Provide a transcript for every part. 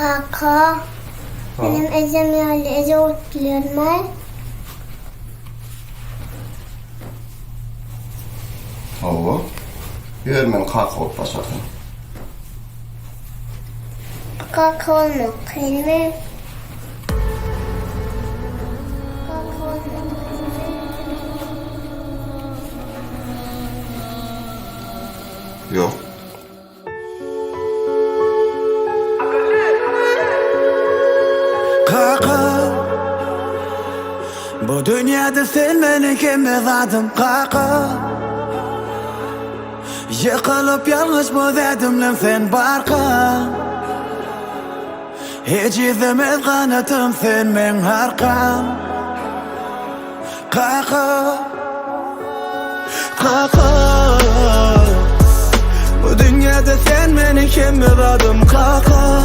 Kaka. Benim Ecem yerli. Ece otluyorum ben. Oo. Görmen kaka olup başladın. Kaka olmak kelime. Kaka olmak. Yok. Kaka, bu dünyada sen beni kimmezadım kaka. Yıkılıp yalnız mı dedim lan sen barka. Hiç izlemez kanatım sen ben harkam. Kaka, kaka, bu dünyada sen beni kimmezadım kaka.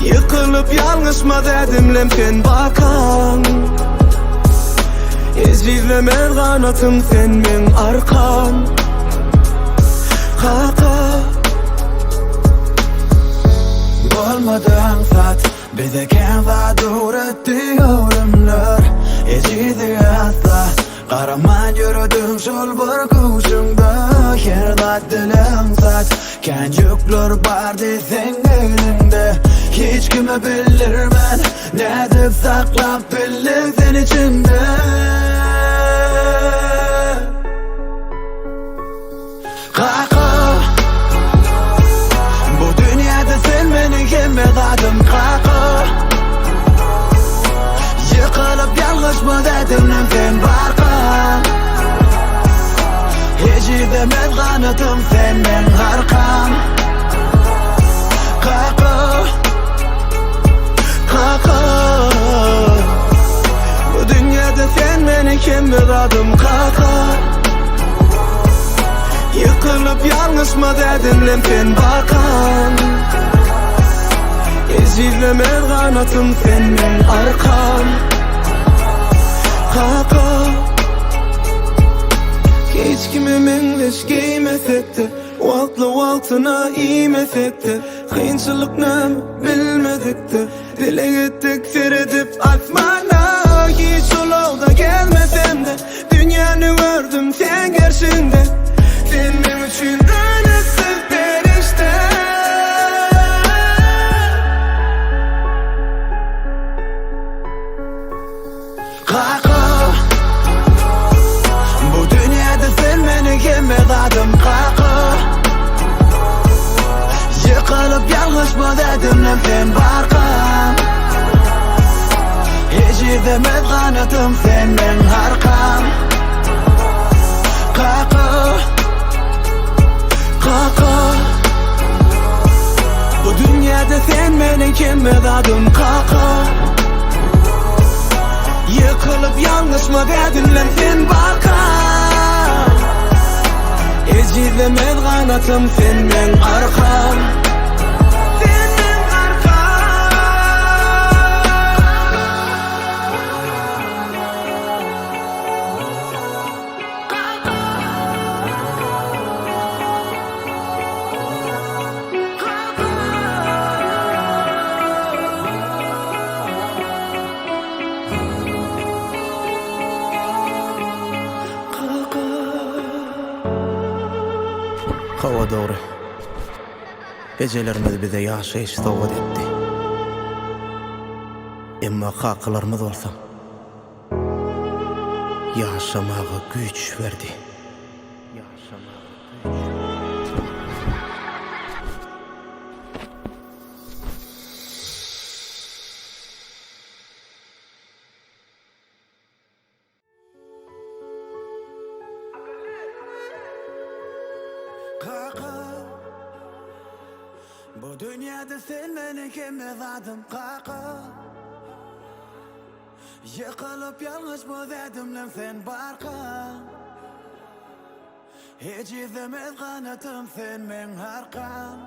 Yıkılıp yalnız mı dedim lan sen bakan. İzlemez kanatım sen ben arkam. Kaka, olmadan saat bize kenza dur etti yorumlar. Ecidi asla karaman yürüdüm şol bir kuşumda. Yerda dilim saç kencükler bardı sen elinde. Hiç kime bilirmen ne dip saklap bildik sen içinde. Kaka, bu dünyada sen beni kimmezadım kaka. Yıkılıp yalnız mı dedim lan sen barka. Hiç izlemez kanatım sen ben harkam. Kaka, kaka, bu dünyada sen beni kimmezadım kaka. Yıkılıp yalnız mı dedin lan sen bakan. İzlemez kanatım sen ben arkam. Kaka, hiç kimi menleş giymesek de Valtla valtına iymesek de Kıyınçılık ne bilmedik de Dile gittik seyredip asmana. Hiç yolda gelmesem de Dünyanı gördüm sen karşında. Senin için ölüsüz perişte. Kaka, bu dünyada sen beni kimmezadım kaka. Yıkılıp yalnız mı dedim lan sen barka. Hiç izlemez kanatım sen ben harkam. Kaka, kaka, bu dünyada sen beni kimmezadım kaka. Yıkılıp yalnız mı dedin lan sen baka. Hiç izlemez kanatım sen ben arkam. Sen ben arkam. Hava doğru. Gecelerimiz bize yaşayış soğuk etti. Ama kakılarımız olsa yaşamaya güç verdi. Kaka, bu dünyada sen beni kimmezadım kaka. Yıkılıp yalnız mı dedim lan sen barka. Hiç izlemez kanatım sen ben harkam.